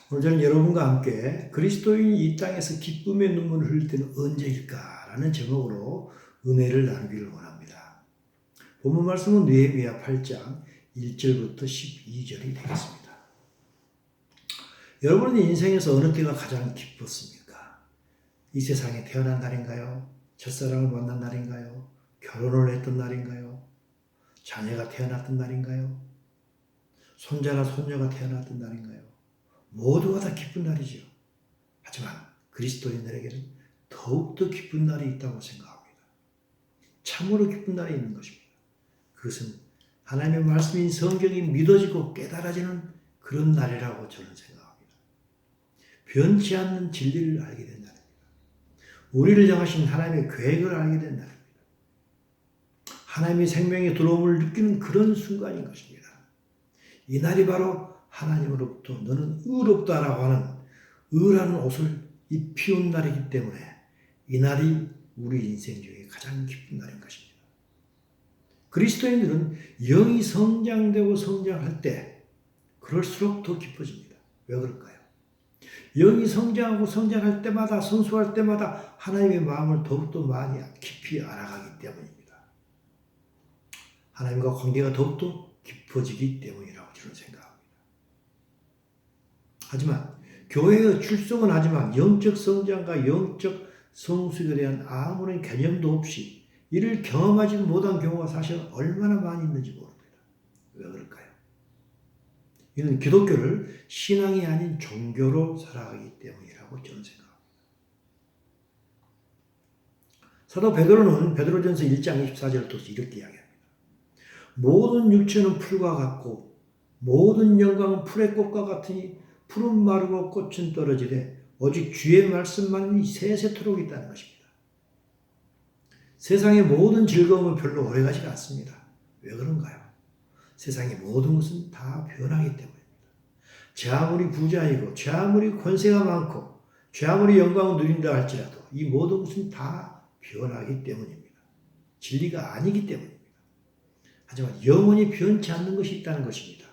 오늘 저는 여러분과 함께 그리스도인이 이 땅에서 기쁨의 눈물을 흘릴 때는 언제일까라는 제목으로 은혜를 나누기를 원합니다. 본문 말씀은 느헤미야 8장 1절부터 12절이 되겠습니다. 여러분의 인생에서 어느 때가 가장 기뻤습니까? 이 세상에 태어난 날인가요? 첫사랑을 만난 날인가요? 결혼을 했던 날인가요? 자녀가 태어났던 날인가요? 손자나 손녀가 태어났던 날인가요? 모두가 다 기쁜 날이죠. 하지만 그리스도인들에게는 더욱더 기쁜 날이 있다고 생각합니다. 참으로 기쁜 날이 있는 것입니다. 그것은 하나님의 말씀인 성경이 믿어지고 깨달아지는 그런 날이라고 저는 생각합니다. 변치 않는 진리를 알게 된 날입니다. 우리를 향하신 하나님의 계획을 알게 된 날입니다. 하나님의 생명의 들어옴을 느끼는 그런 순간인 것입니다. 이 날이 바로 하나님으로부터 너는 의롭다라고 하는 의라는 옷을 입히운 날이기 때문에 이 날이 우리 인생 중에 가장 기쁜 날인 것입니다. 그리스도인들은 영이 성장되고 성장할 때 그럴수록 더 기뻐집니다. 왜 그럴까요? 영이 성장하고 성장할 때마다 성숙할 때마다 하나님의 마음을 더욱더 많이 깊이 알아가기 때문입니다. 하나님과 관계가 더욱더 깊어지기 때문이라고 저는 생각합니다. 하지만 교회의 출석은 하지만 영적 성장과 영적 성숙에 대한 아무런 개념도 없이 이를 경험하지 못한 경우가 사실 얼마나 많이 있는지 모릅니다. 왜 그럴까요? 이는 기독교를 신앙이 아닌 종교로 살아가기 때문이라고 저는 생각합니다. 사도 베드로는 베드로전서 1장 24절을 통해서 이렇게 이야기합니다. 모든 육체는 풀과 같고 모든 영광은 풀의 꽃과 같으니 푸른 마르고 꽃은 떨어지되 오직 주의 말씀만이 세세토록 있다는 것입니다. 세상의 모든 즐거움은 별로 오래가지가 않습니다. 왜 그런가요? 세상의 모든 것은 다 변하기 때문입니다. 제 아무리 부자이고 제 아무리 권세가 많고 제 아무리 영광을 누린다 할지라도 이 모든 것은 다 변하기 때문입니다. 진리가 아니기 때문입니다. 하지만 영원히 변치 않는 것이 있다는 것입니다.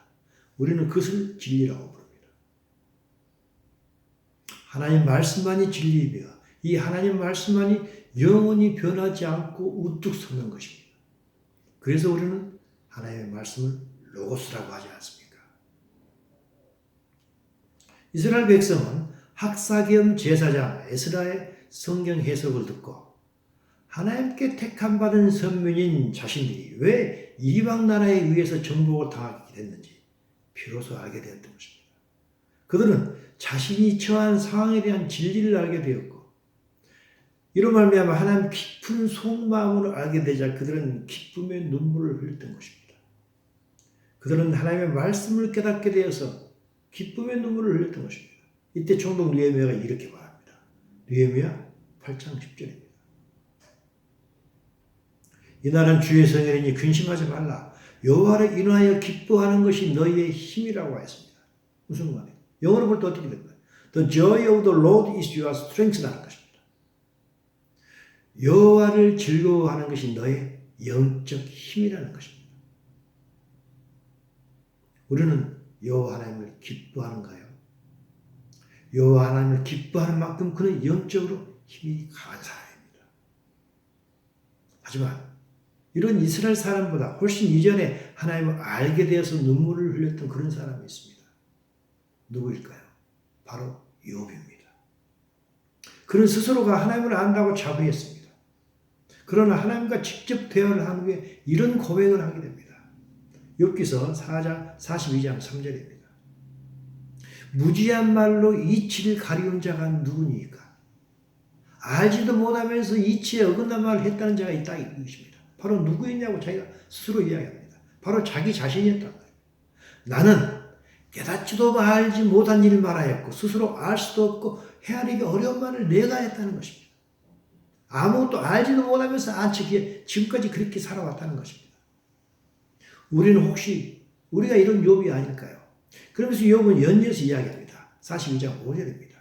우리는 그것을 진리라고 부릅니다. 하나님 말씀만이 진리이며 이 하나님 말씀만이 영원히 변하지 않고 우뚝 서는 것입니다. 그래서 우리는 하나님의 말씀을 로고스라고 하지 않습니까? 이스라엘 백성은 학사 겸 제사장 에스라의 성경 해석을 듣고 하나님께 택함 받은 선민인 자신들이 왜 이방 나라에 의해서 정복을 당하게 됐는지 비로소 알게 되었던 것입니다. 그들은 자신이 처한 상황에 대한 진리를 알게 되었고 이로 말미암아 하나님 깊은 속마음을 알게 되자 그들은 기쁨의 눈물을 흘렸던 것입니다. 그들은 하나님의 말씀을 깨닫게 되어서 기쁨의 눈물을 흘렸던 것입니다. 이때 총독 느헤미야가 이렇게 말합니다. 느헤미야 8장 10절입니다. 이날은 주의 성일이니 근심하지 말라. 여호와를 인하여 기뻐하는 것이 너희의 힘이라고 하였습니다. 무슨 말이에요? 영어로 볼 때 어떻게 될까요? The joy of the Lord is your strength라는 것입니다. 여호와를 즐거워하는 것이 너의 영적 힘이라는 것입니다. 우리는 여호와 하나님을 기뻐하는가요? 여호와 하나님을 기뻐하는 만큼 그는 영적으로 힘이 강한 사람입니다. 하지만 이런 이스라엘 사람보다 훨씬 이전에 하나님을 알게 되어서 눈물을 흘렸던 그런 사람이 있습니다. 누구일까요? 바로 욥입니다. 그는 스스로가 하나님을 안다고 자부했습니다. 그러나 하나님과 직접 대화를 한 후에 이런 고백을 하게 됩니다. 욥기서 42장 3절입니다. 무지한 말로 이치를 가리운 자가 누구니까? 알지도 못하면서 이치에 어긋난 말을 했다는 자가 있다 이것입니다. 바로 누구였냐고 자기가 스스로 이야기합니다. 바로 자기 자신이었단 말이에요. 나는 깨닫지도 알지 못한 일을 말하였고 스스로 알 수도 없고 헤아리기 어려운 말을 내가 했다는 것입니다. 아무것도 알지도 못하면서 안치기에 지금까지 그렇게 살아왔다는 것입니다. 우리는 혹시 우리가 이런 욥이 아닐까요? 그러면서 욥은 연이어서 이야기합니다. 42장 5절입니다.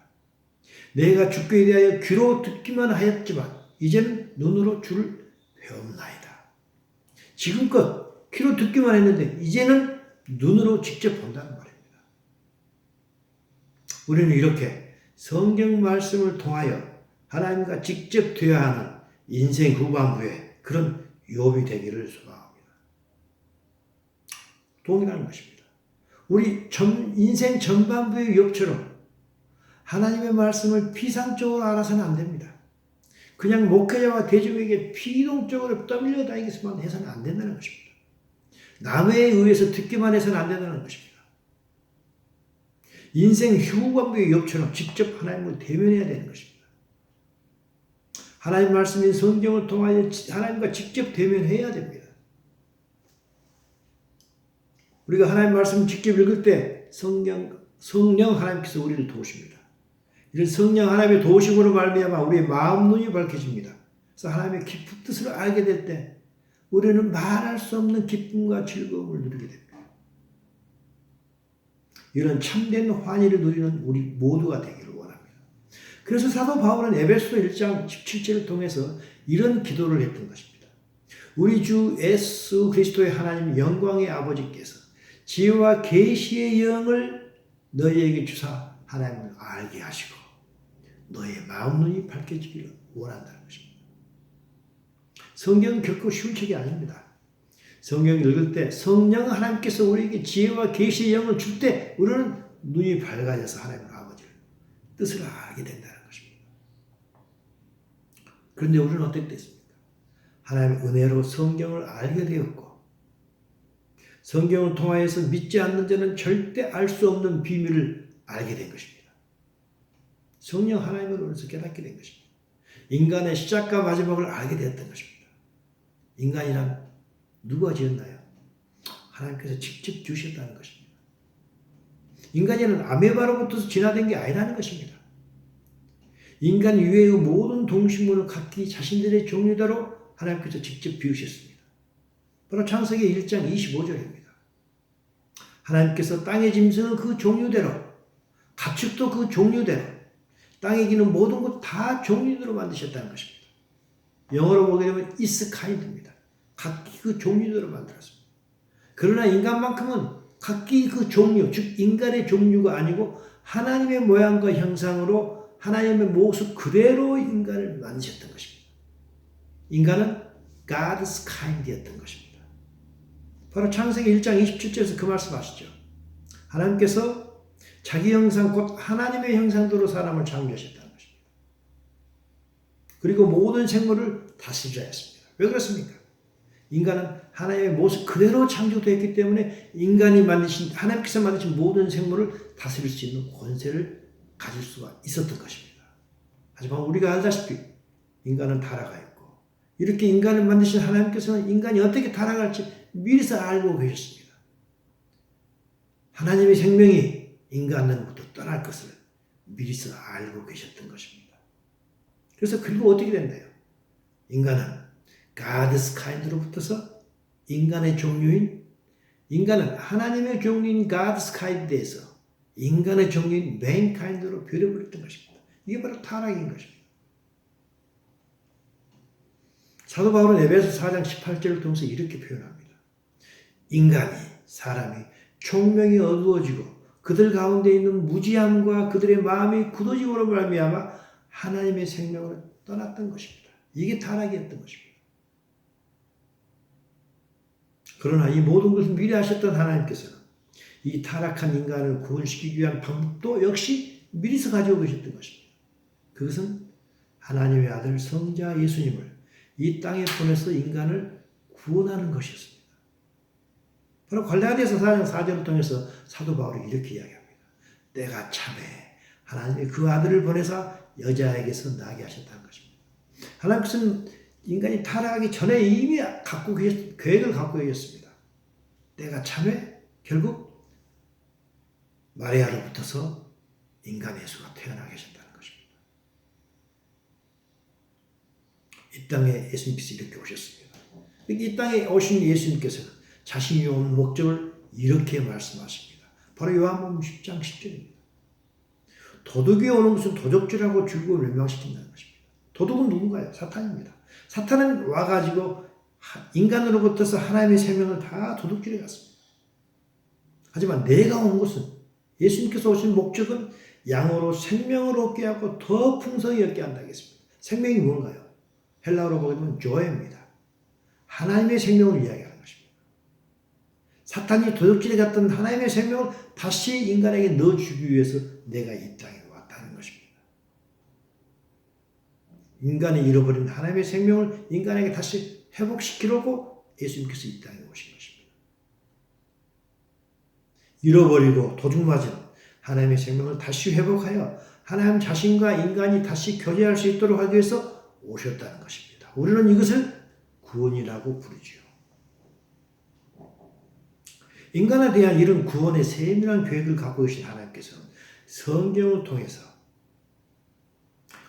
내가 주께 대하여 귀로 듣기만 하였지만 이제는 눈으로 주를 배움나이다. 지금껏 귀로 듣기만 했는데 이제는 눈으로 직접 본다는 말입니다. 우리는 이렇게 성경 말씀을 통하여 하나님과 직접 대화하는 인생 후반부에 그런 유업이 되기를 소망합니다. 동일한 것입니다. 우리 인생 전반부의 유업처럼 하나님의 말씀을 피상적으로 알아서는 안 됩니다. 그냥 목회자와 대중에게 피동적으로 떠밀려 다니기만 해서는 안 된다는 것입니다. 남에 의해서 듣기만 해서는 안 된다는 것입니다. 인생 후반부의 유업처럼 직접 하나님을 대면해야 되는 것입니다. 하나님 말씀인 성경을 통하여 하나님과 직접 대면해야 됩니다. 우리가 하나님 말씀을 직접 읽을 때 성령 하나님께서 우리를 도우십니다. 이런 성령 하나님의 도우심으로 말미암아 우리의 마음 눈이 밝혀집니다. 그래서 하나님의 깊은 뜻을 알게 될 때 우리는 말할 수 없는 기쁨과 즐거움을 누리게 됩니다. 이런 참된 환희를 누리는 우리 모두가 되기를 원합니다. 그래서 사도 바울은 에베소서 1장 17절을 통해서 이런 기도를 했던 것입니다. 우리 주 예수 그리스도의 하나님 영광의 아버지께서 지혜와 계시의 영을 너희에게 주사 하나님을 알게 하시고 너의 마음 눈이 밝혀지기를 원한다는 것입니다. 성경은 결코 쉬운 책이 아닙니다. 성경을 읽을 때 성령 하나님께서 우리에게 지혜와 계시의 영을 줄 때 우리는 눈이 밝아져서 하나님 아버지를 뜻을 알게 된다는 것입니다. 그런데 우리는 어떻게 됐습니까? 하나님의 은혜로 성경을 알게 되었고 성경을 통하여서 믿지 않는 자는 절대 알 수 없는 비밀을 알게 된 것입니다. 성령 하나님을 통해서 깨닫게 된 것입니다. 인간의 시작과 마지막을 알게 되었던 것입니다. 인간이란 누가 지었나요? 하나님께서 직접 주셨다는 것입니다. 인간이란 아메바로부터 진화된 게 아니라는 것입니다. 인간 이외의 모든 동식물은 각기 자신들의 종류대로 하나님께서 직접 비우셨습니다. 바로 창세기 1장 25절입니다. 하나님께서 땅의 짐승은 그 종류대로, 가축도 그 종류대로, 땅에 기는 모든 것 다 종류대로 만드셨다는 것입니다. 영어로 보게 되면 is kind입니다. 각기 그 종류대로 만들었습니다. 그러나 인간만큼은 각기 그 종류, 즉 인간의 종류가 아니고 하나님의 모양과 형상으로 하나님의 모습 그대로 인간을 만드셨던 것입니다. 인간은 God's kind이었던 것입니다. 바로 창세기 1장 27절에서 그 말씀하시죠. 하나님께서 자기 형상 곧 하나님의 형상대로 사람을 창조하셨다는 것입니다. 그리고 모든 생물을 다스리자 했습니다. 왜 그렇습니까? 인간은 하나님의 모습 그대로 창조되었기 때문에 하나님께서 만드신 모든 생물을 다스릴 수 있는 권세를 가질 수가 있었던 것입니다. 하지만 우리가 알다시피 인간은 타락하 있고 이렇게 인간을 만드신 하나님께서는 인간이 어떻게 타락할지 미리서 알고 계셨습니다. 하나님의 생명이 인간으로부터 떠날 것을 미리서 알고 계셨던 것입니다. 그래서 그리고 어떻게 된대요? 인간은 God's kind로부터서 인간의 하나님의 종류인 God's kind에서 인간의 종류인 mankind로 변해버렸던 것입니다. 이게 바로 타락인 것입니다. 사도 바울은 에베소 4장 18절을 통해서 이렇게 표현합니다. 사람이 총명이 어두워지고 그들 가운데 있는 무지함과 그들의 마음이 굳어짐으로 말미암아 하나님의 생명을 떠났던 것입니다. 이게 타락이었던 것입니다. 그러나 이 모든 것을 미리 하셨던 하나님께서는 이 타락한 인간을 구원시키기 위한 방법도 역시 미리서 가지고 계셨던 것입니다. 그것은 하나님의 아들 성자 예수님을 이 땅에 보내서 인간을 구원하는 것이었습니다. 바로 갈라디아서 4장 4절을 통해서 사도 바울이 이렇게 이야기합니다. 때가 참에 하나님이 그 아들을 보내사 여자에게서 나게 하셨다는 것입니다. 하나님께서는 인간이 타락하기 전에 이미 계획을 갖고 계셨습니다. 때가 참에 결국 마리아로부터서 인간 예수가 태어나게 하셨다는 것입니다. 이 땅에 예수님께서 이렇게 오셨습니다. 이 땅에 오신 예수님께서는 자신이 온 목적을 이렇게 말씀하십니다. 바로 요한복음 10장 10절입니다. 도둑이 오는 것은 도적질하고 죽이고 멸망시킨다는 것입니다. 도둑은 누군가요? 사탄입니다. 사탄은 와가지고 인간으로부터서 하나님의 생명을 다 도둑질해 갔습니다. 하지만 내가 온 것은 예수님께서 오신 목적은 양으로 생명을 얻게 하고 더 풍성히 얻게 한다 했습니다. 생명이 뭔가요? 헬라어로 보게 되면 조에입니다. 하나님의 생명을 이야기하는 것입니다. 사탄이 도둑질해 갔던 하나님의 생명을 다시 인간에게 넣어주기 위해서 내가 이 땅에 왔다는 것입니다. 인간이 잃어버린 하나님의 생명을 인간에게 다시 회복시키려고 예수님께서 이 땅에 오신 것입니다. 잃어버리고 도둑맞은 하나님의 생명을 다시 회복하여 하나님 자신과 인간이 다시 교제할 수 있도록 하기 위해서 오셨다는 것입니다. 우리는 이것을 구원이라고 부르지요. 인간에 대한 이런 구원의 세밀한 계획을 갖고 계신 하나님께서는 성경을 통해서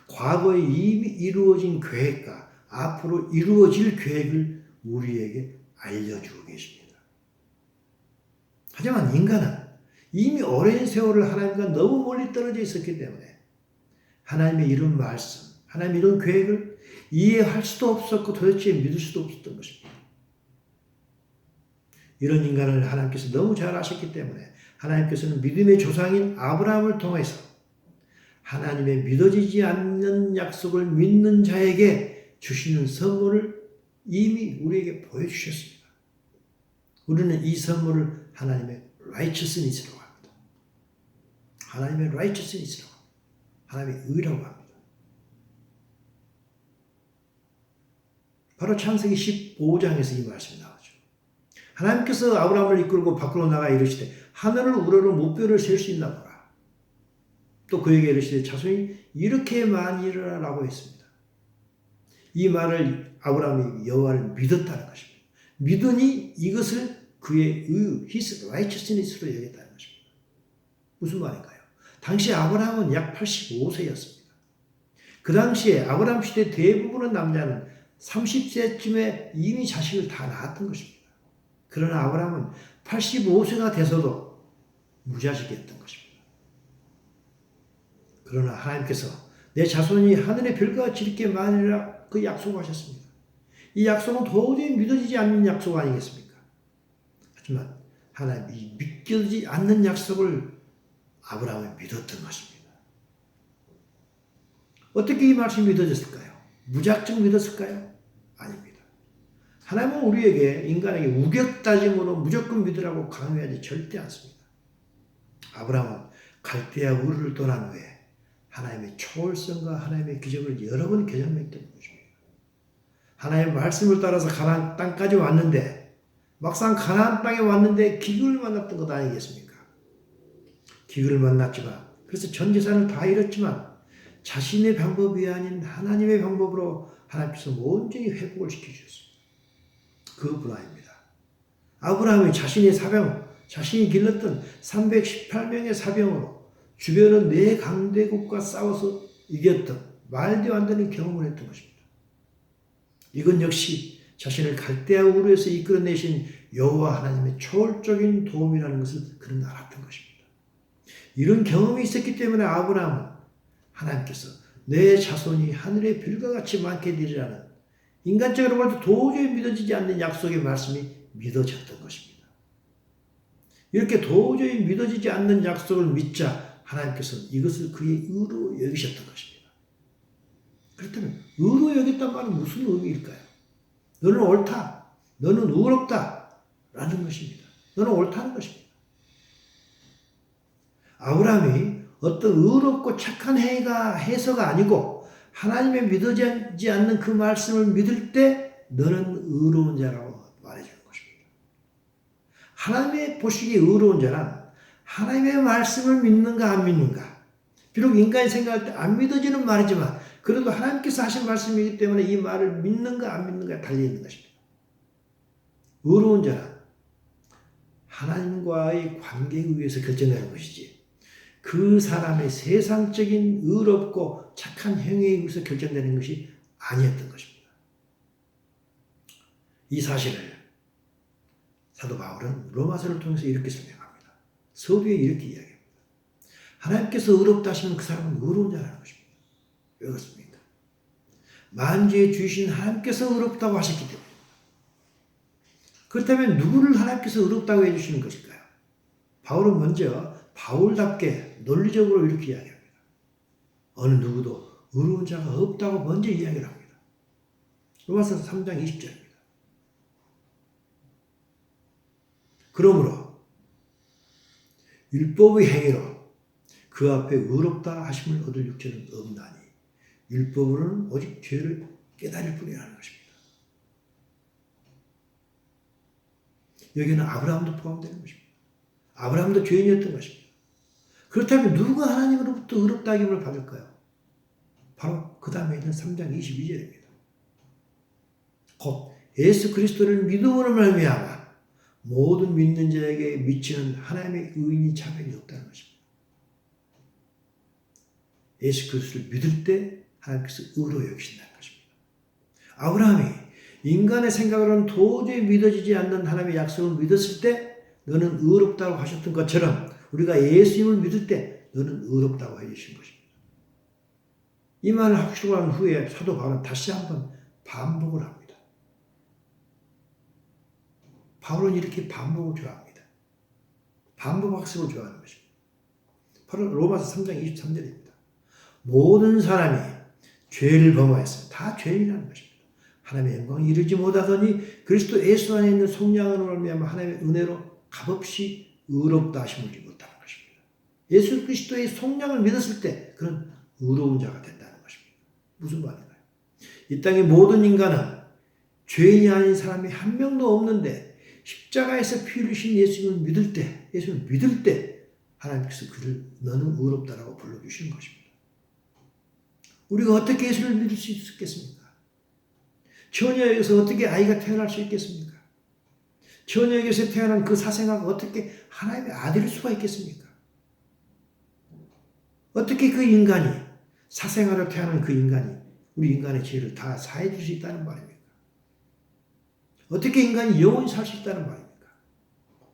과거에 이미 이루어진 계획과 앞으로 이루어질 계획을 우리에게 알려주고 계십니다. 하지만 인간은 이미 오랜 세월을 하나님과 너무 멀리 떨어져 있었기 때문에 하나님의 이런 말씀, 하나님의 이런 계획을 이해할 수도 없었고 도대체 믿을 수도 없었던 것입니다. 이런 인간을 하나님께서 너무 잘 아셨기 때문에 하나님께서는 믿음의 조상인 아브라함을 통해서 하나님의 믿어지지 않는 약속을 믿는 자에게 주시는 선물을 이미 우리에게 보여주셨습니다. 우리는 이 선물을 하나님의 righteousness라고 합니다. 하나님의 righteousness라고 합니다. 하나님의 의라고 합니다. 바로 창세기 15장에서 이 말씀이 나오죠. 하나님께서 아브라함을 이끌고 밖으로 나가 이르시되 하늘을 우러러 목별을 셀 수 있나 보라. 또 그에게 이르시되 자손이 이렇게 많이 일어나라고 했습니다. 이 말을 아브라함이 여호와를 믿었다는 것입니다. 믿으니 이것을 그의 his righteousness로 여겼다는 것입니다. 무슨 말인가요? 당시 아브라함은 약 85세였습니다. 그 당시에 아브라함 시대 대부분의 남자는 30세쯤에 이미 자식을 다 낳았던 것입니다. 그러나 아브라함은 85세가 돼서도 무자식이었던 것입니다. 그러나 하나님께서 내 자손이 하늘의 별같이 이렇게 많으리라 그 약속하셨습니다. 이 약속은 도저히 믿어지지 않는 약속 아니겠습니까? 하지만 하나님 이 믿겨지지 않는 약속을 아브라함이 믿었던 것입니다. 어떻게 이 말씀이 믿어졌을까요? 무작정 믿었을까요? 아닙니다. 하나님은 우리에게 인간에게 우격다짐으로 무조건 믿으라고 강요하지 절대 않습니다. 아브라함은 갈대아 우르를 떠난 후에 하나님의 초월성과 하나님의 기적을 여러 번 경험했던 것입니다. 하나님의 말씀을 따라서 가나안 땅까지 왔는데 막상 가나안 땅에 왔는데 기근을 만났던 것 아니겠습니까? 기근을 만났지만 그래서 전 재산을 다 잃었지만 자신의 방법이 아닌 하나님의 방법으로 하나님께서 온전히 회복을 시켜주셨습니다. 그것뿐 아닙니다. 아브라함이 자신의 사병, 자신이 길렀던 318명의 사병으로 주변의 네 강대국과 싸워서 이겼던 말도 안 되는 경험을 했던 것입니다. 이건 역시 자신을 갈대아 우르에서 이끌어내신 여호와 하나님의 초월적인 도움이라는 것을 그는 알았던 것입니다. 이런 경험이 있었기 때문에 아브라함은 하나님께서 내 자손이 하늘의 별과 같이 많게 되리라는 인간적으로 볼 때 도저히 믿어지지 않는 약속의 말씀이 믿어졌던 것입니다. 이렇게 도저히 믿어지지 않는 약속을 믿자 하나님께서 이것을 그의 의로 여기셨던 것입니다. 그렇다면 의로 여겼단 말은 무슨 의미일까요? 너는 옳다. 너는 의롭다. 라는 것입니다. 너는 옳다는 것입니다. 아브라함이 어떤 의롭고 착한 행위가 해서가 아니고 하나님의 믿어지지 않는 그 말씀을 믿을 때 너는 의로운 자라고 말해주는 것입니다. 하나님의 보시기에 의로운 자란 하나님의 말씀을 믿는가 안 믿는가. 비록 인간이 생각할 때 안 믿어지는 말이지만 그래도 하나님께서 하신 말씀이기 때문에 이 말을 믿는가 안 믿는가에 달려있는 것입니다. 의로운 자란 하나님과의 관계에 의해서 결정되는 것이지 그 사람의 세상적인 의롭고 착한 행위에 의해서 결정되는 것이 아니었던 것입니다. 이 사실을 사도 바울은 로마서를 통해서 이렇게 설명합니다. 서두에 이렇게 이야기합니다. 하나님께서 의롭다 하시면 그 사람은 의로운 자라는 것입니다. 왜 그렇습니까? 만주의 주이신 하나님께서 의롭다고 하셨기 때문에. 그렇다면 누구를 하나님께서 의롭다고 해주시는 것일까요? 바울은 먼저 바울답게 논리적으로 이렇게 이야기합니다. 어느 누구도 의로운 자가 없다고 먼저 이야기를 합니다. 로마서 3장 20절입니다. 그러므로 율법의 행위로 그 앞에 의롭다 하심을 얻을 육체는 없나니 율법으로는 오직 죄를 깨달을 뿐이라는 것입니다. 여기는 아브라함도 포함되는 것입니다. 아브라함도 죄인이었던 것입니다. 그렇다면 누가 하나님으로부터 의롭다 하심을 받을까요? 바로 그 다음에 있는 3장 22절입니다. 곧 예수 그리스도를 믿음으로 말미암아 모든 믿는 자에게 미치는 하나님의 의인이 차별이 없다는 것입니다. 예수 그리스도를 믿을 때 하나님께서 의로 여기신다는 것입니다. 아브라함이 인간의 생각으로는 도저히 믿어지지 않는 하나님의 약속을 믿었을 때 너는 의롭다고 하셨던 것처럼 우리가 예수님을 믿을 때 너는 의롭다고 해주신 것입니다. 이 말을 하시고 난 후에 사도 바울은 다시 한번 반복을 합니다. 바울은 이렇게 반복을 좋아합니다. 반복 학습을 좋아하는 것입니다. 바로 로마서 3장 23절입니다. 모든 사람이 죄를 범하였으면 다 죄인이라는 것입니다. 하나님의 영광에 이르지 못하더니 그리스도 예수 안에 있는 속량으로 말미암아 하나님의 은혜로 값없이 의롭다 하심을 얻지 못하는 것입니다. 예수 그리스도의 속량을 믿었을 때 그런 의로운 자가 된다는 것입니다. 무슨 말인가요? 이 땅의 모든 인간은 죄인이 아닌 사람이 한 명도 없는데 십자가에서 피 흘리신 예수님을 믿을 때, 예수님을 믿을 때 하나님께서 그를 너는 의롭다라고 불러주시는 것입니다. 우리가 어떻게 예수를 믿을 수 있겠습니까? 처녀에게서 어떻게 아이가 태어날 수 있겠습니까? 처녀에게서 태어난 그 사생아가 어떻게 하나님의 아들일 수가 있겠습니까? 어떻게 그 인간이 사생아로 태어난 그 인간이 우리 인간의 죄를 다 사해 줄 수 있다는 말입니까? 어떻게 인간이 영원히 살 수 있다는 말입니까?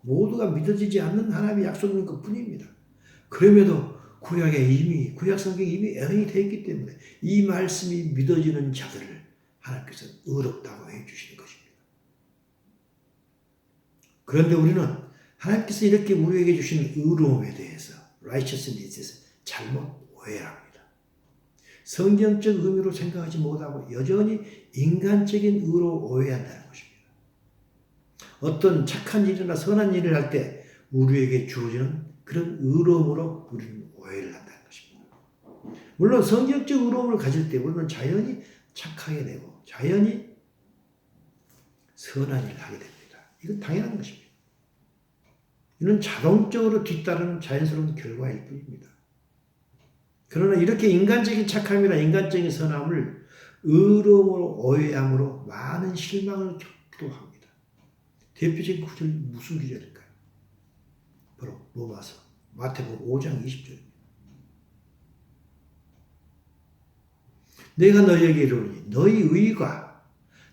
모두가 믿어지지 않는 하나님의 약속인 것 뿐입니다. 그럼에도 구약 성경이 이미 애언이 되어 있기 때문에 이 말씀이 믿어지는 자들을 하나님께서 의롭다고 해주시는 것입니다. 그런데 우리는 하나님께서 이렇게 우리에게 주신 의로움에 대해서 righteousness에서 잘못 오해합니다. 성경적 의미로 생각하지 못하고 여전히 인간적인 의로 오해한다는 것입니다. 어떤 착한 일이나 선한 일을 할 때 우리에게 주어지는 그런 의로움으로 우리는 오해를 한다는 것입니다. 물론 성경적 의로움을 가질 때 우리는 자연히 착하게 되고 자연히 선한 일을 하게 됩니다. 이건 당연한 것입니다. 이는 자동적으로 뒤따르는 자연스러운 결과일 뿐입니다. 그러나 이렇게 인간적인 착함이나 인간적인 선함을 의로움으로 오해함으로 많은 실망을 겪기도 합니다. 대표적인 구절이 무슨 구절일까요? 바로 로마서 마태복음 5장 20절입니다. 내가 너희에게 이르노니 너희 의가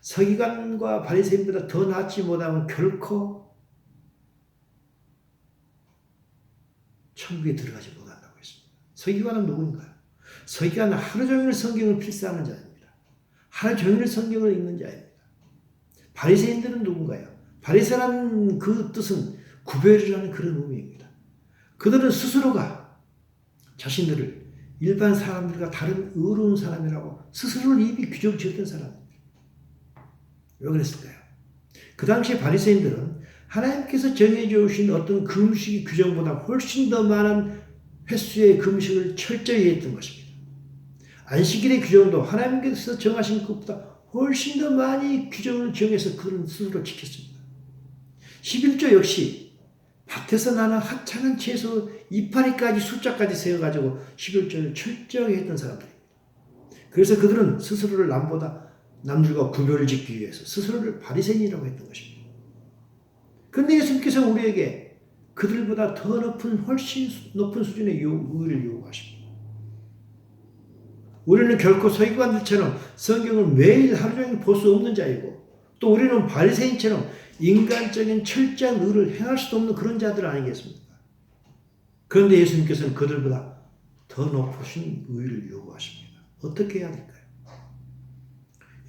서기관과 바리새인보다 더 낫지 못하면 결코 천국에 들어가지 못한다고 했습니다. 서기관은 누구인가요? 서기관은 하루 종일 성경을 필사하는 자입니다. 하루 종일 성경을 읽는 자입니다. 바리새인들은 누군가요? 바리새라는 그 뜻은 구별이라는 그런 의미입니다. 그들은 스스로가 자신들을 일반 사람들과 다른 의로운 사람이라고 스스로를 이미 규정 지었던 사람입니다. 왜 그랬을까요? 그 당시 바리새인들은 하나님께서 정해주신 어떤 금식의 규정보다 훨씬 더 많은 횟수의 금식을 철저히 했던 것입니다. 안식일의 규정도 하나님께서 정하신 것보다 훨씬 더 많이 규정을 정해서 그들은 스스로 지켰습니다. 11조 역시 밭에서 나는 하찮은 채소 이파리까지 숫자까지 세어가지고 11조를 철저하게 했던 사람들입니다. 그래서 그들은 스스로를 남들과 구별을 짓기 위해서 스스로를 바리새인이라고 했던 것입니다. 그런데 예수님께서 우리에게 그들보다 더 훨씬 높은 수준의 의를 요구하십니다. 우리는 결코 서기관들처럼 성경을 매일 하루 종일 볼 수 없는 자이고 또 우리는 바리새인처럼 인간적인 철저한 의를 행할 수도 없는 그런 자들 아니겠습니까? 그런데 예수님께서는 그들보다 더 높으신 의를 요구하십니다. 어떻게 해야 될까요?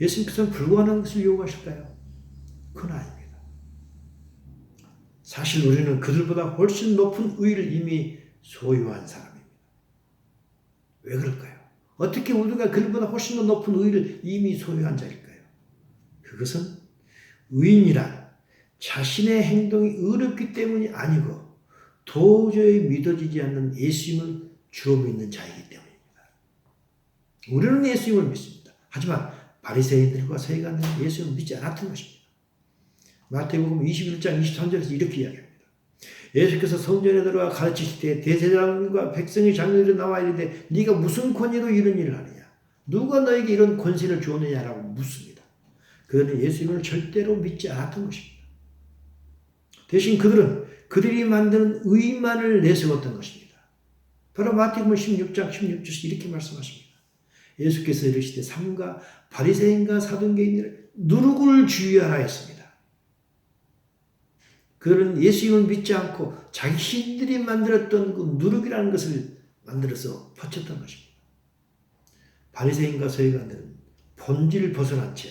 예수님께서는 불가능한 것을 요구하실까요? 그건 아닙니다. 사실 우리는 그들보다 훨씬 높은 의를 이미 소유한 사람입니다. 왜 그럴까요? 어떻게 우리가 그들보다 훨씬 더 높은 의를 이미 소유한 자일까요? 그것은 의인이란 자신의 행동이 의롭기 때문이 아니고 도저히 믿어지지 않는 예수님을 주로 믿는 자이기 때문입니다. 우리는 예수님을 믿습니다. 하지만 바리새인들과 서기관들은 예수님을 믿지 않았던 것입니다. 마태복음 21장 23절에서 이렇게 이야기합니다. 예수께서 성전에 들어가 가르치실 때 대제사장과 백성의 장로들이 나와 이르되 네가 무슨 권위로 이런 일을 하느냐? 누가 너에게 이런 권세를 주었느냐라고 묻습니다. 그들은 예수님을 절대로 믿지 않았던 것입니다. 대신 그들은 그들이 만드는 의만을 내세웠던 것입니다. 바로 마태복음 16장 16절에서 이렇게 말씀하십니다. 예수께서 이르시되 삼가 바리새인과 사두개인들을 누룩을 주의하라 했습니다. 그들은 예수님을 믿지 않고 자신들이 만들었던 그 누룩이라는 것을 만들어서 퍼쳤던 것입니다. 바리새인과 서기관들은 본질을 벗어난 채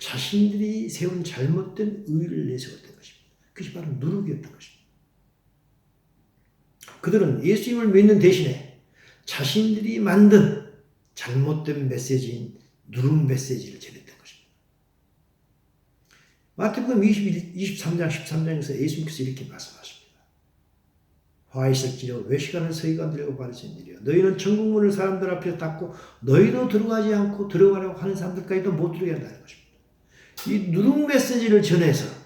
자신들이 세운 잘못된 의를 내세웠던 것입니다. 그것이 바로 누룩이었던 것입니다. 그들은 예수님을 믿는 대신에 자신들이 만든 잘못된 메시지인 누룩 메시지를 전했던 것입니다. 마태복음 23장 13장에서 예수님께서 이렇게 말씀하십니다. 화 있을지로 외식하는 서기관들과 바리새인들이여 너희는 천국문을 사람들 앞에 닫고 너희도 들어가지 않고 들어가려고 하는 사람들까지도 못 들어가게 한다는 것입니다. 이 누룩 메시지를 전해서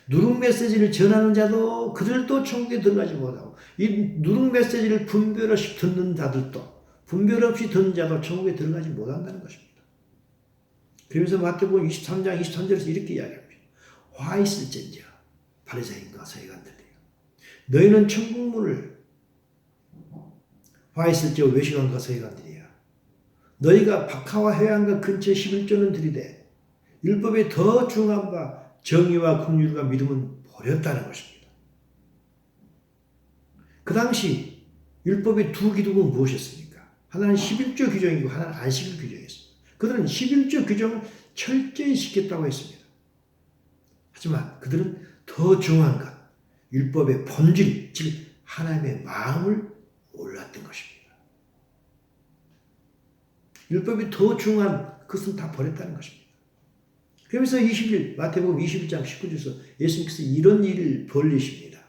누룩 메시지를 전하는 자도 그들도 천국에 들어가지 못하고 이 누룩 메시지를 분별 없이 듣는 자들도 분별 없이 듣는 자도 천국에 들어가지 못한다는 것입니다. 그러면서 마태복음 23장 23절에서 이렇게 이야기합니다. 화 있을진저 바리새인과 서기관들이여 너희는 천국문을 화 있을지어 외식관과 서기관들이여 너희가 박하와 해안과 근처에 11조는 들이되 율법에 더 중한 바 정의와 긍휼과 믿음은 버렸다는 것입니다. 그 당시 율법의 두 기둥은 무엇이었습니까? 하나는 11조 규정이고 하나는 안식일 규정이었습니다. 그들은 11조 규정을 철저히 지켰다고 했습니다. 하지만 그들은 더 중요한 것, 율법의 본질, 즉 하나님의 마음을 몰랐던 것입니다. 율법이 더 중요한 것은 다 버렸다는 것입니다. 그러면서 마태복음 21장 19절에서 예수님께서 이런 일을 벌리십니다.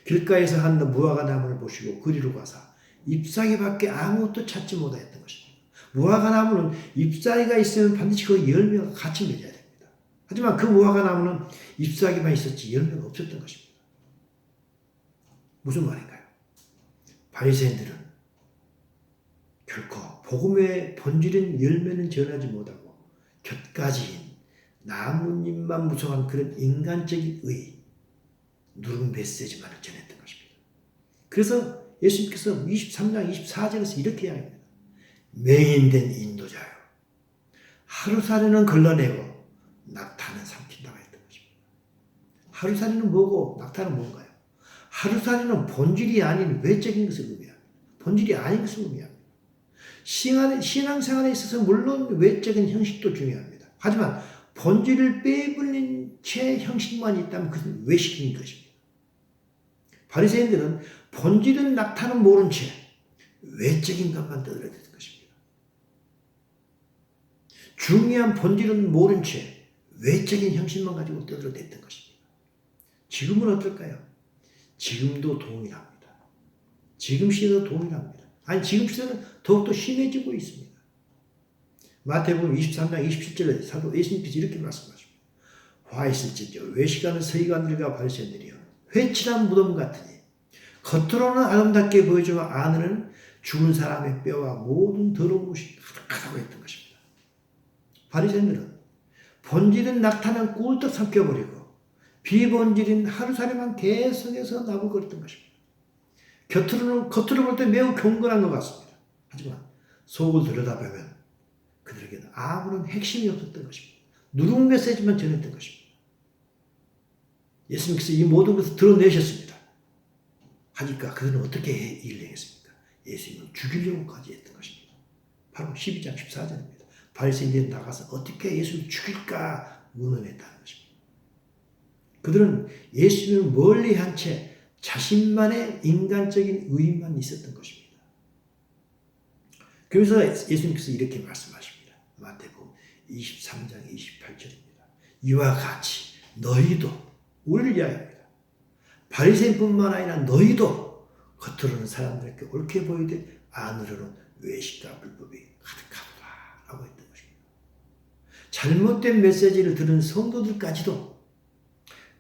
길가에서 한 무화과 나무를 보시고 그리로 가사 잎사귀밖에 아무것도 찾지 못하였던 것입니다. 무화과 나무는 잎사귀가 있으면 반드시 그 열매가 같이 맺어야 됩니다. 하지만 그 무화과 나무는 잎사귀만 있었지 열매가 없었던 것입니다. 무슨 말인가요? 바리새인들은 결코 복음의 본질인 열매는 전하지 못하고 곁가지인 나뭇잎만 무성한 그런 인간적인 의, 누룩 메시지만을 전했던 것입니다. 그래서 예수님께서 23장 24절에서 이렇게 이야기합니다. 맹인된 인도자요. 하루살이는 걸러내고 낙타는 삼킨다고 했던 것입니다. 하루살이는 뭐고 낙타는 뭔가요? 하루살이는 본질이 아닌 외적인 것을 의미합니다. 본질이 아닌 것을 의미합니다. 신앙생활에 있어서 물론 외적인 형식도 중요합니다. 하지만 본질을 빼버린 채 형식만 있다면 그것은 외식인 것입니다. 바리새인들은 본질은 낙타는 모른 채 외적인 것만 떠들어댔던 것입니다. 중요한 본질은 모른 채 외적인 형식만 가지고 떠들어댔던 것입니다. 지금은 어떨까요? 지금도 동일합니다. 지금 시대도 동일합니다. 아니 지금 시대는 더욱더 심해지고 있습니다. 마태복음 23장 27절에 사도 예수님께서 이렇게 말씀하십니다. 화 있을지어다 외식하는 서기관들과 바리새인들이여 회칠한 무덤 같으니 겉으로는 아름답게 보이지만 안으로는 죽은 사람의 뼈와 모든 더러운 것이 가득하다고 했던 것입니다. 바리새인들은 본질은 낙타는 꿀떡 삼켜버리고 비본질인 하루살이만 계속해서 나불거렸던 것입니다. 겉으로 볼 때 매우 경건한 것 같습니다. 하지만 속을 들여다보면 그들에게는 아무런 핵심이 없었던 것입니다. 누룩 메시지만 전했던 것입니다. 예수님께서 이 모든 것을 드러내셨습니다. 하니까 그들은 어떻게 일을 했습니까? 예수님을 죽이려고까지 했던 것입니다. 바로 12장 14절입니다. 바리새인들이 나가서 어떻게 예수를 죽일까 의논했다는 것입니다. 그들은 예수님을 멀리한 채 자신만의 인간적인 의의만 있었던 것입니다. 그래서 예수님께서 이렇게 말씀하십니다. 마태복음 23장 28절입니다. 이와 같이 너희도, 우리를 이야기합니다. 바리새인뿐만 아니라 너희도 겉으로는 사람들에게 옳게 보이되 안으로는 외식과 불법이 가득하도다 라고 했던 것입니다. 잘못된 메시지를 들은 성도들까지도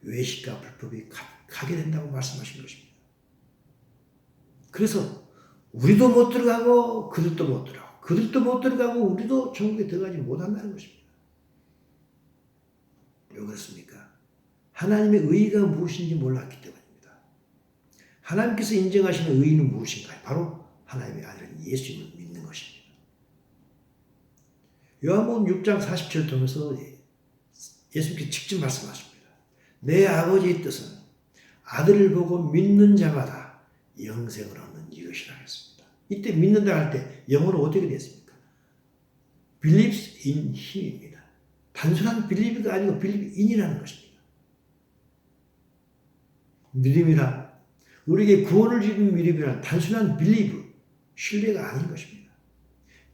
외식과 불법이 가득하게 된다고 말씀하신 것입니다. 그래서 우리도 못 들어가고 그들도 못 들어가고 그들도 못 들어가고 우리도 천국에 들어가지 못한다는 것입니다. 왜 그렇습니까? 하나님의 의의가 무엇인지 몰랐기 때문입니다. 하나님께서 인정하시는 의의는 무엇인가요? 바로 하나님의 아들 예수님을 믿는 것입니다. 요한복음 6장 40절을 통해서 예수님께서 직접 말씀하십니다. 내 아버지의 뜻은 아들을 보고 믿는 자마다 영생을 얻는 이것이라 했습니다. 이때 믿는다 할 때 영어로 어떻게 됐습니까? believes in him입니다. 단순한 believe가 아니고 believe in이라는 것입니다. 믿음이란 우리에게 구원을 주는 믿음이란 단순한 believe, 신뢰가 아닌 것입니다.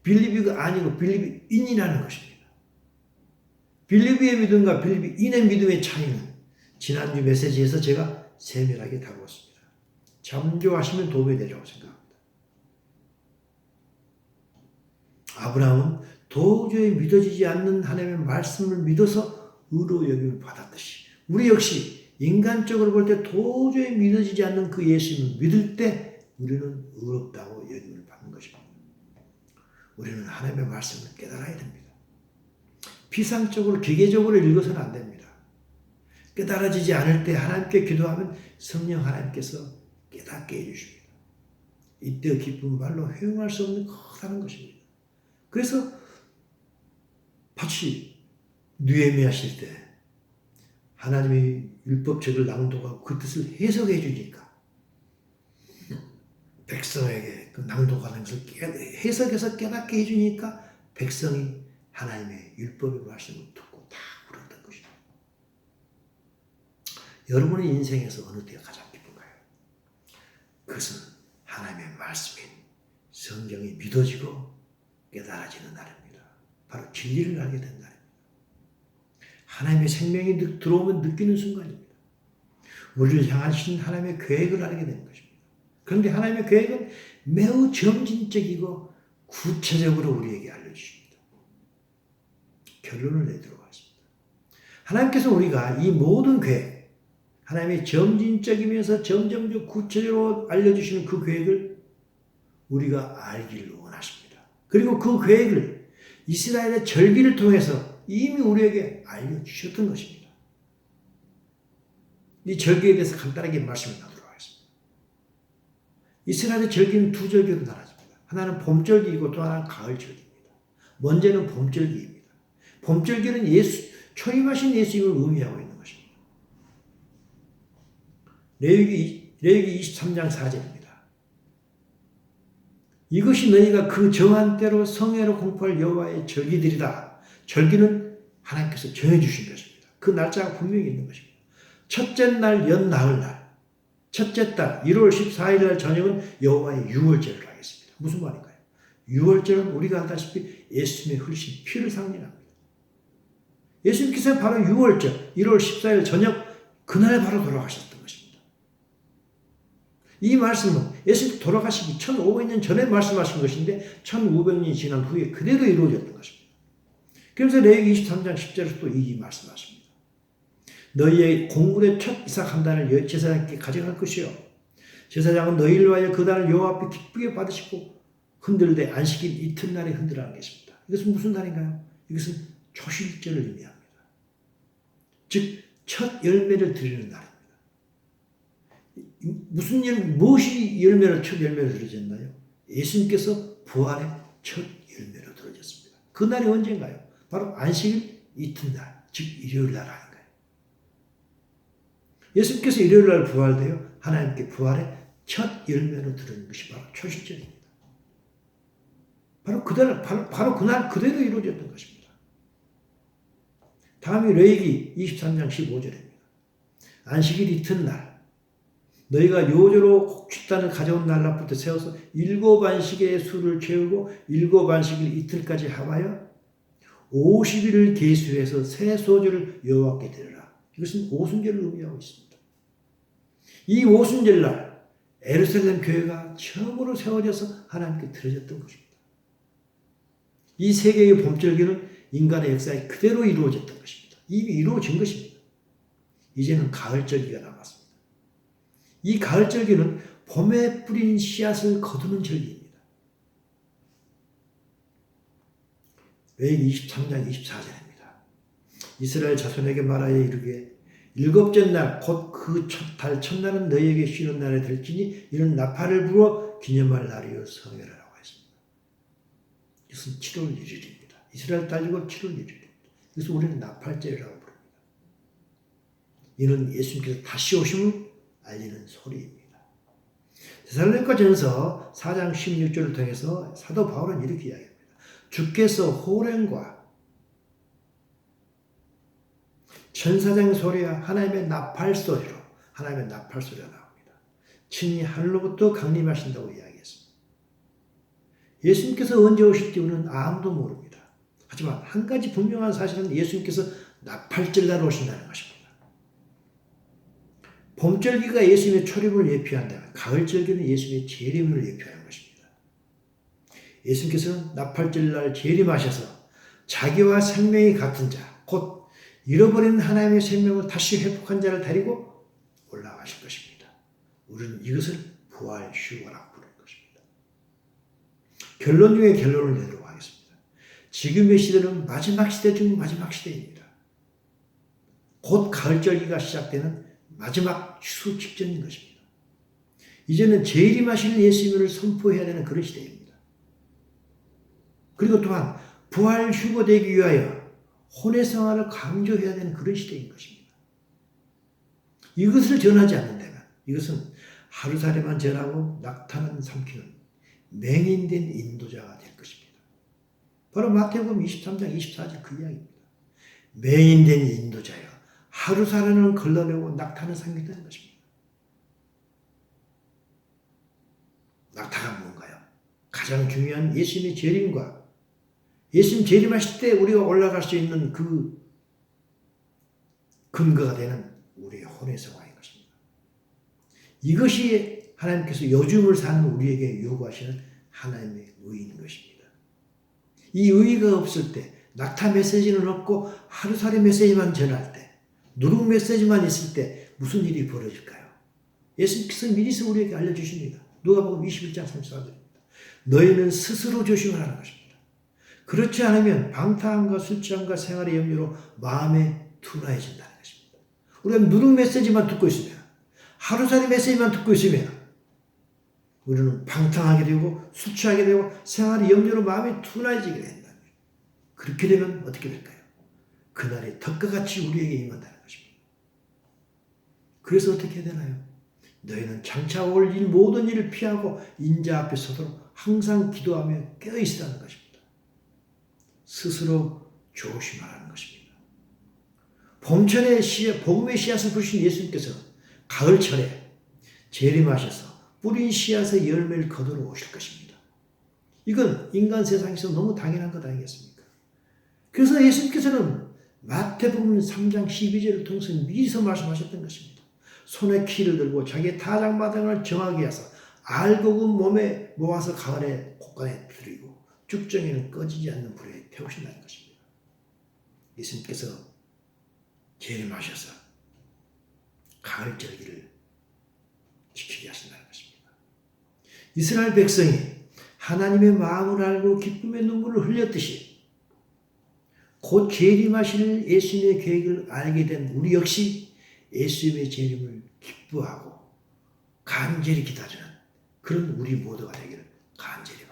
believe가 아니고 believe in이라는 것입니다. believe의 믿음과 believe in의 믿음의 차이는 지난주 메시지에서 제가 세밀하게 다루었습니다. 참조하시면 도움이 되리라고 생각합니다. 아브라함은 도저히 믿어지지 않는 하나님의 말씀을 믿어서 의로 여김을 받았듯이 우리 역시 인간적으로 볼 때 도저히 믿어지지 않는 그 예수님을 믿을 때 우리는 의롭다고 여김을 받는 것입니다. 우리는 하나님의 말씀을 깨달아야 됩니다. 피상적으로 기계적으로 읽어서는 안 됩니다. 깨달아지지 않을 때 하나님께 기도하면 성령 하나님께서 깨닫게 해주십니다. 이때의 기쁨은 말로 회용할 수 없는 커다란 것입니다. 그래서 마치 느헤미야 하실 때 하나님의 율법책을 낭독하고 그 뜻을 해석해 주니까 백성에게 그 낭독하는 것을 해석해서 깨닫게 해주니까 백성이 하나님의 율법의 말씀을 듣고 다 울었던 것입니다. 여러분의 인생에서 어느 때가 가장 기쁜가요? 그것은 하나님의 말씀인 성경이 믿어지고 깨달아지는 날입니다. 바로 진리를 알게 된 날입니다. 하나님의 생명이 들어오면 느끼는 순간입니다. 우리를 향하신 하나님의 계획을 알게 되는 것입니다. 그런데 하나님의 계획은 매우 점진적이고 구체적으로 우리에게 알려주십니다. 결론을 내도록 하겠습니다. 하나님께서 우리가 이 모든 계획, 하나님의 점진적이면서 점점 구체적으로 알려주시는 그 계획을 우리가 알기를 원하십니다. 그리고 그 계획을 이스라엘의 절기를 통해서 이미 우리에게 알려주셨던 것입니다. 이 절기에 대해서 간단하게 말씀을 나누도록 하겠습니다. 이스라엘의 절기는 두 절기로 나눠집니다. 하나는 봄절기이고 또 하나는 가을절기입니다. 먼저는 봄절기입니다. 봄절기는 초임하신 예수님을 의미하고 있는 것입니다. 레위기 23장 4절입니다. 이것이 너희가 그 정한 때로 성회로 공포할 여호와의 절기들이다. 절기는 하나님께서 정해주신 것입니다. 그 날짜가 분명히 있는 것입니다. 첫째 날 연나흘날, 첫째 달 1월 14일 날 저녁은 여호와의 유월절을 하겠습니다. 무슨 말인가요? 유월절은 우리가 알다시피 예수님의 흘리신 피를 상징합니다. 예수님께서 바로 유월절 1월 14일 저녁 그날 바로 돌아가셨던 것입니다. 이 말씀은 예수님 돌아가시기 1500년 전에 말씀하신 것인데 1500년이 지난 후에 그대로 이루어졌던 것입니다. 그래서 레위기 23장 10절에서 또 이 말씀하십니다. 너희의 공물의 첫 이삭 한 단을 제사장께 가져갈 것이요 제사장은 너희를 위하여 그 단을 여호와 앞에 기쁘게 받으시고 흔들되 안식일 이튿날에 흔들라는 것입니다. 이것은 무슨 날인가요? 이것은 초실절을 의미합니다. 즉 첫 열매를 드리는 날입니다. 무엇이 첫 열매로 들어졌나요? 예수님께서 부활의 첫 열매로 들어졌습니다. 그 날이 언젠가요? 바로 안식일 이튿날, 즉 일요일 날 하는 거예요. 예수님께서 일요일 날 부활되어 하나님께 부활의 첫 열매로 들어진 것이 바로 초실절입니다. 바로 그날 그대로 이루어졌던 것입니다. 다음이 레위기 23장 15절입니다. 안식일 이튿날 너희가 요조로 곡식단을 가져온 날부터 세워서 7안식의 수를 채우고 7안식일 이틀까지 하여 50일을 계수해서 새 소주를 여호와께 드리라. 이것은 오순절을 의미하고 있습니다. 이 오순절날 예루살렘 교회가 처음으로 세워져서 하나님께 드려졌던 것입니다. 이 세 개의 봄절기는 인간의 역사에 그대로 이루어졌던 것입니다. 이미 이루어진 것입니다. 이제는 가을절기가 남았습니다. 이 가을절기는 봄에 뿌린 씨앗을 거두는 절기입니다. 레위기 23장 24절입니다. 이스라엘 자손에게 말하여 이르게 일곱째 날 곧 그 달 첫날은 너희에게 쉬는 날에 될지니 이는 나팔을 불어 기념할 날이요 성회라고 했습니다. 이것은 7월 1일입니다. 이스라엘 달리고 7월 1일입니다. 그래서 우리는 나팔절이라고 부릅니다. 이는 예수님께서 다시 오심을 알리는 소리입니다. 데살로니가전서 4장 16절을 통해서 사도 바울은 이렇게 이야기합니다. 주께서 호령과 천사장 소리와 하나님의 나팔 소리가 나옵니다. 친히 하늘로부터 강림하신다고 이야기했습니다. 예수님께서 언제 오실지 우리는 아무도 모릅니다. 하지만 한 가지 분명한 사실은 예수님께서 나팔절날 오신다는 것입니다. 봄절기가 예수님의 초림을 예표한다면 가을절기는 예수님의 재림을 예표하는 것입니다. 예수님께서는 나팔절날 재림하셔서 자기와 생명이 같은 자, 곧 잃어버린 하나님의 생명을 다시 회복한 자를 데리고 올라가실 것입니다. 우리는 이것을 부활 휴거라고 부르는 것입니다. 결론 중에 결론을 내도록 하겠습니다. 지금의 시대는 마지막 시대 중 마지막 시대입니다. 곧 가을절기가 시작되는 마지막 휴 직전인 것입니다. 이제는 재림하실 예수님을 선포해야 되는 그런 시대입니다. 그리고 또한 부활 휴거되기 위하여 혼의 생활을 강조해야 되는 그런 시대인 것입니다. 이것을 전하지 않는다면 이것은 하루살이만 전하고 낙타는 삼키는 맹인된 인도자가 될 것입니다. 바로 마태복음 23장 24절 그 이야기입니다. 맹인된 인도자여 하루살이는 걸러내고 낙타는 삼킨다는 것입니다. 낙타가 뭔가요? 가장 중요한 예수님의 재림과 예수님 재림하실 때 우리가 올라갈 수 있는 그 근거가 되는 우리의 혼의 생활인 것입니다. 이것이 하나님께서 요즘을 사는 우리에게 요구하시는 하나님의 의인 것입니다. 이 의의가 없을 때 낙타 메시지는 없고 하루살이 메시지만 전할 때 누룩 메시지만 있을 때 무슨 일이 벌어질까요? 예수님께서 미리서 우리에게 알려주십니다. 누가복음 21장 34절입니다. 너희는 스스로 조심하라는 것입니다. 그렇지 않으면 방탕함과 술 취함과 생활의 염려로 마음에 둔화해진다는 것입니다. 우리가 누룩 메시지만 듣고 있으면 하루살이 메시지만 듣고 있으면 우리는 방탕하게 되고 술 취하게 되고 생활의 염려로 마음이 둔화해지게 된다. 그렇게 되면 어떻게 될까요? 그날이 덕과 같이 우리에게 임한다는 것입니다. 그래서 어떻게 해야 되나요? 너희는 장차 올 일 모든 일을 피하고 인자 앞에 서도록 항상 기도하며 깨어있으라는 것입니다. 스스로 조심하라는 것입니다. 봄철에 복음의 씨앗을 부르신 예수님께서 가을철에 재림하셔서 뿌린 씨앗의 열매를 거두러 오실 것입니다. 이건 인간 세상에서 너무 당연한 것 아니겠습니까? 그래서 예수님께서는 마태복음 3장 12절을 통해서 미리서 말씀하셨던 것입니다. 손에 키를 들고 자기의 타작마당을 정하게 하사 알곡은 몸에 모아서 가을에 곳간에 두르고 죽정에는 꺼지지 않는 불에 태우신다는 것입니다. 예수님께서 재림하셔서 가을절기를 지키게 하신다는 것입니다. 이스라엘 백성이 하나님의 마음을 알고 기쁨의 눈물을 흘렸듯이 곧 재림하실 예수님의 계획을 알게 된 우리 역시 예수님의 재림을 기뻐하고 간절히 기다리는 그런 우리 모두가 되기를 간절히